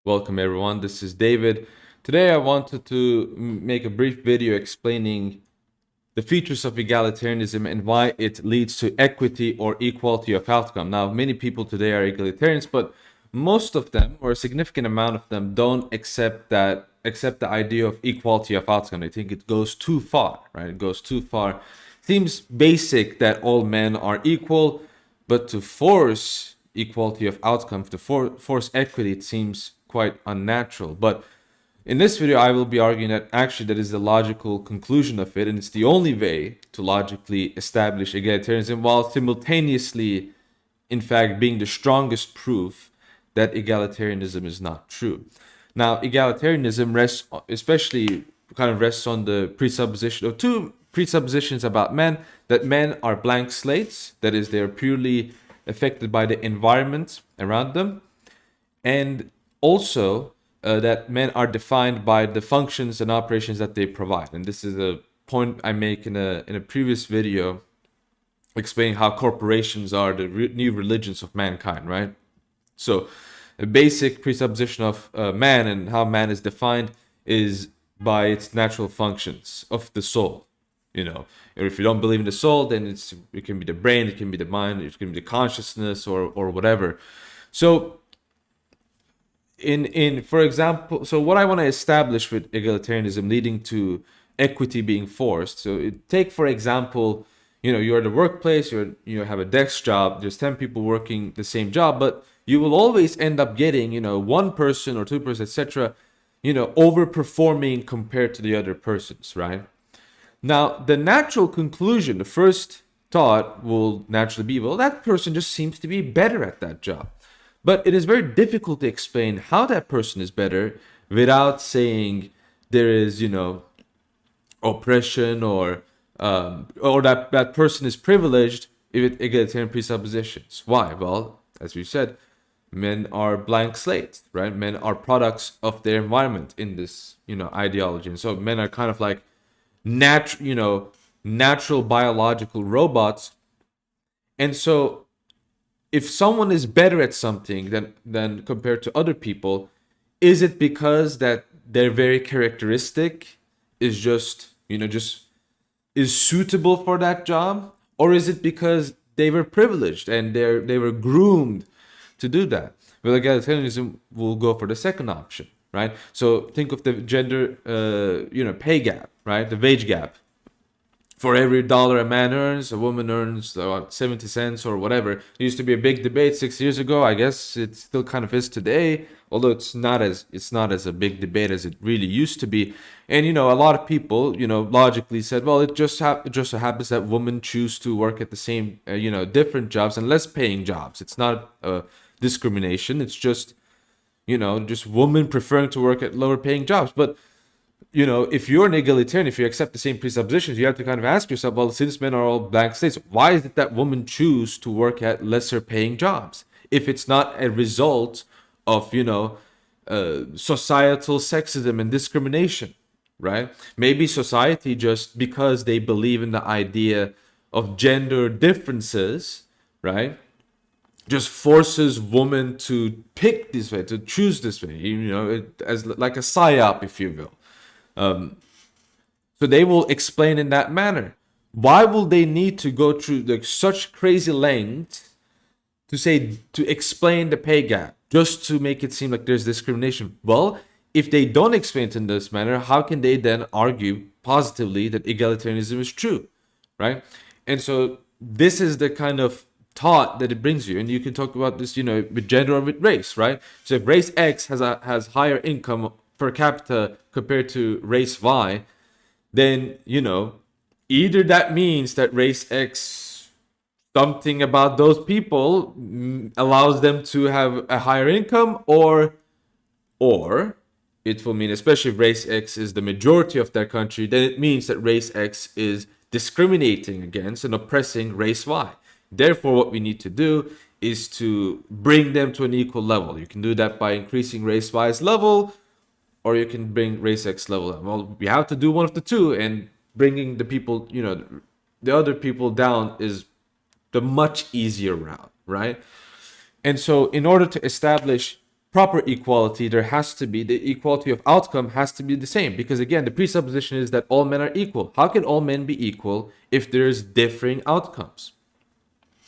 Welcome everyone, this is David. Today I wanted to make a brief video explaining the features of egalitarianism and why it leads to equity or equality of outcome. Now, many people today are egalitarians, but most of them, or a significant amount of them, don't accept the idea of equality of outcome. They think it goes too far, right? It goes too far. Seems basic that all men are equal, but to force equality of outcome, to force equity, it seems quite unnatural. But in this video, I will be arguing that actually that is the logical conclusion of it, and it's the only way to logically establish egalitarianism while simultaneously, in fact, being the strongest proof that egalitarianism is not true. Now, egalitarianism rests on the presupposition of two presuppositions about men: that men are blank slates, that is, they are purely affected by the environment around them, and also that men are defined by the functions and operations that they provide. And this is a point I make in a previous video explaining how corporations are the new religions of mankind, right? So a basic presupposition of man and how man is defined is by its natural functions of the soul. Or if you don't believe in the soul, then it can be the brain, it can be the mind, it can be the consciousness, or whatever. So in for example, so what I want to establish with egalitarianism leading to equity being forced. So take for example, you're at the workplace, you have a desk job, there's 10 people working the same job, but you will always end up getting, one person or two person, etc., overperforming compared to the other persons, right? Now, the natural conclusion, the first thought will naturally be, well, that person just seems to be better at that job. But it is very difficult to explain how that person is better without saying there is, oppression or that person is privileged with egalitarian presuppositions. Why? Well, as we said, men are blank slates, right? Men are products of their environment in this, ideology. And so men are kind of like natural biological robots. And so if someone is better at something than compared to other people, is it because that their very characteristic is just is suitable for that job, or is it because they were privileged and they were groomed to do that? Well, egalitarianism will go for the second option, right? So think of the gender pay gap, right? The wage gap. For every dollar a man earns, a woman earns 70 cents or whatever. It used to be a big debate 6 years ago. I guess it still kind of is today, although it's not as a big debate as it really used to be. And a lot of people logically said, well, it just so happens that women choose to work at the same different jobs and less paying jobs. It's not discrimination. It's just just women preferring to work at lower paying jobs. But if you're an egalitarian, if you accept the same presuppositions, you have to kind of ask yourself, well, since men are all blank slates, why is it that women choose to work at lesser paying jobs? If it's not a result of, societal sexism and discrimination, right? Maybe society, just because they believe in the idea of gender differences, right, just forces women to pick this way, to choose this way, as like a psyop, if you will. So they will explain in that manner. Why will they need to go through such crazy lengths to explain the pay gap just to make it seem like there's discrimination? Well, if they don't explain it in this manner, how can they then argue positively that egalitarianism is true, right? And so this is the kind of thought that it brings you, and you can talk about this, with gender or with race, right? So if race X has higher income per capita compared to race Y, then either that means that race X, something about those people allows them to have a higher income, or it will mean, especially if race X is the majority of their country, then it means that race X is discriminating against and oppressing race Y. Therefore, what we need to do is to bring them to an equal level. You can do that by increasing race Y's level, or you can bring race X level down. Well, we have to do one of the two, and bringing the people, the other people down is the much easier route, right? And so in order to establish proper equality, there has to be the equality of outcome has to be the same, because again, the presupposition is that all men are equal. How can all men be equal if there's differing outcomes?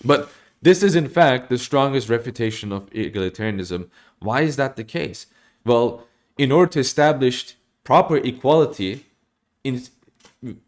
But this is in fact the strongest refutation of egalitarianism. Why is that the case? Well, in order to establish proper equality, in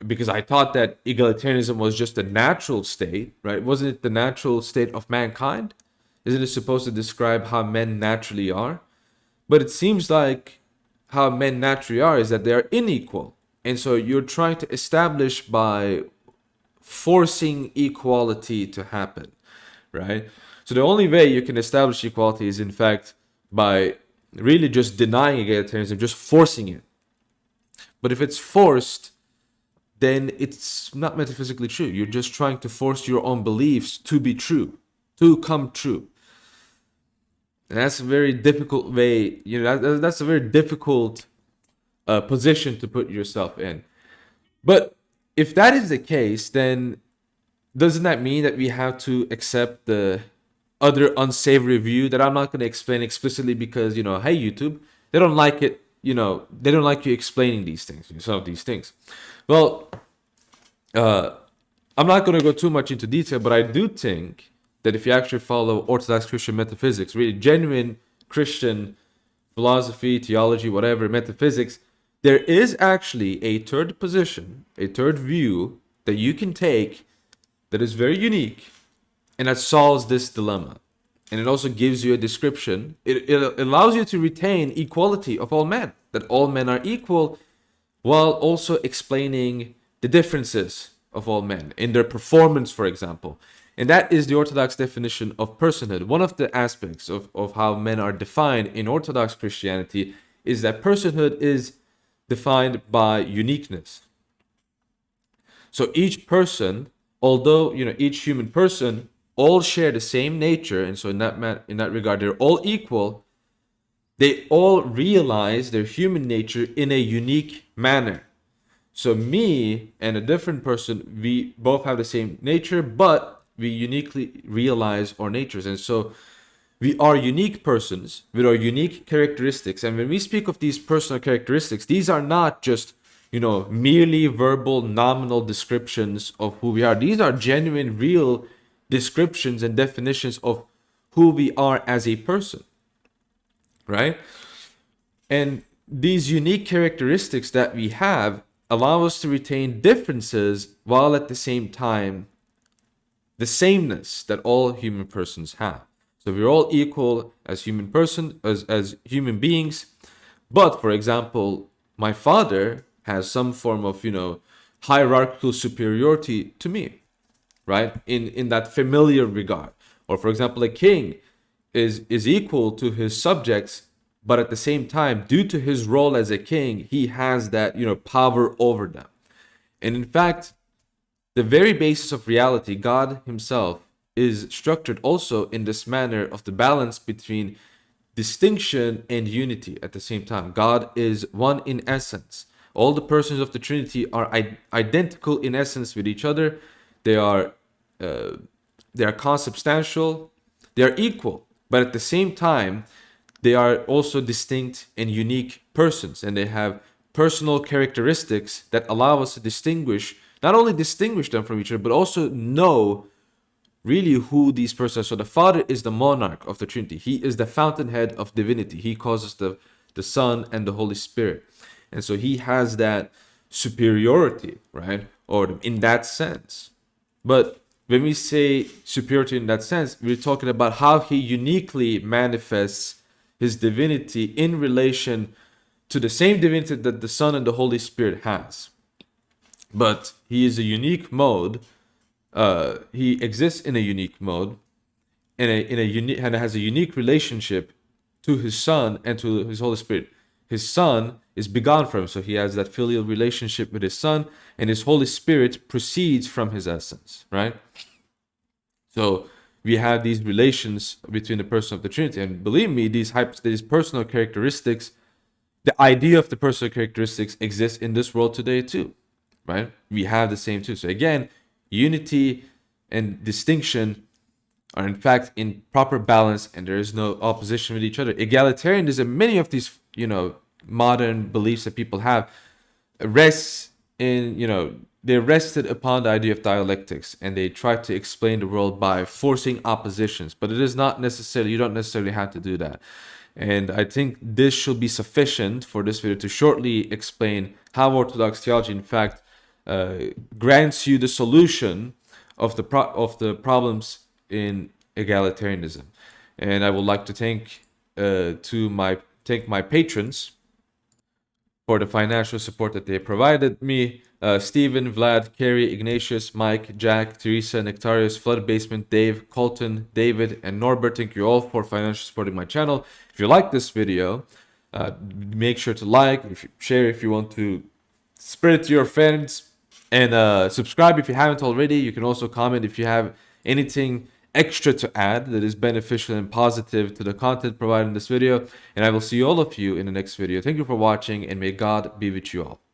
because I thought that egalitarianism was just a natural state, right? Wasn't it the natural state of mankind? Isn't it supposed to describe how men naturally are? But it seems like how men naturally are is that they are unequal. And so you're trying to establish by forcing equality to happen, right? So the only way you can establish equality is in fact by really just denying egalitarianism, just forcing it. But if it's forced, then it's not metaphysically true. You're just trying to force your own beliefs to be true, to come true. And that's a very difficult way, that's a very difficult position to put yourself in. But if that is the case, then doesn't that mean that we have to accept the other unsavory view that I'm not going to explain explicitly because, hey, YouTube, they don't like it, they don't like you explaining these things, some of these things. Well, I'm not going to go too much into detail, but I do think that if you actually follow orthodox Christian metaphysics, really genuine Christian philosophy, theology, whatever, metaphysics, there is actually a third position, a third view that you can take that is very unique and that solves this dilemma. And it also gives you a description. It allows you to retain equality of all men, that all men are equal, while also explaining the differences of all men in their performance, for example. And that is the Orthodox definition of personhood. One of the aspects of how men are defined in Orthodox Christianity is that personhood is defined by uniqueness. So each person, although each human person all share the same nature, and so in that regard they're all equal, they all realize their human nature in a unique manner. So me and a different person, we both have the same nature, but we uniquely realize our natures. And so we are unique persons with our unique characteristics. And when we speak of these personal characteristics, these are not just, merely verbal, nominal descriptions of who we are. These are genuine, real descriptions and definitions of who we are as a person, right? And these unique characteristics that we have allow us to retain differences while at the same time the sameness that all human persons have. So we're all equal as as human beings. But for example, my father has some form of, hierarchical superiority to me, right? In that familiar regard. Or for example, a king is equal to his subjects, but at the same time, due to his role as a king, he has that, power over them. And in fact, the very basis of reality, God himself, is structured also in this manner of the balance between distinction and unity at the same time. God is one in essence. All the persons of the Trinity are identical in essence with each other. They are consubstantial. They are equal, but at the same time, they are also distinct and unique persons, and they have personal characteristics that allow us to not only distinguish them from each other, but also know really who these persons are. So the Father is the monarch of the Trinity. He is the fountainhead of divinity. He causes the Son and the Holy Spirit. And so he has that superiority, right? Or in that sense. But when we say superiority in that sense, we're talking about how he uniquely manifests his divinity in relation to the same divinity that the Son and the Holy Spirit has. But he is a unique mode. He exists in a unique mode, and has a unique relationship to his Son and to his Holy Spirit. His Son is begotten from him, so he has that filial relationship with his Son, and his Holy Spirit proceeds from his essence, right? So we have these relations between the person of the Trinity, and believe me, these personal characteristics, the idea of the personal characteristics exists in this world today too, right? We have the same too. So again, unity and distinction are in fact in proper balance and there is no opposition with each other. Egalitarianism, many of these, modern beliefs that people have rests in, they're rested upon the idea of dialectics, and they try to explain the world by forcing oppositions, but it is not necessarily, you don't necessarily have to do that. And I think this should be sufficient for this video to shortly explain how Orthodox theology, in fact, grants you the solution of the problems in egalitarianism. And I would like to thank my patrons for the financial support that they provided me. Stephen, Vlad, Carrie, Ignatius, Mike, Jack, Teresa, Nectarius, Flood Basement, Dave, Colton, David, and Norbert. Thank you all for financially supporting my channel. If you like this video, make sure to like, share if you want to, spread it to your friends, and subscribe if you haven't already. You can also comment if you have anything extra to add that is beneficial and positive to the content provided in this video. And I will see all of you in the next video. Thank you for watching, and may God be with you all.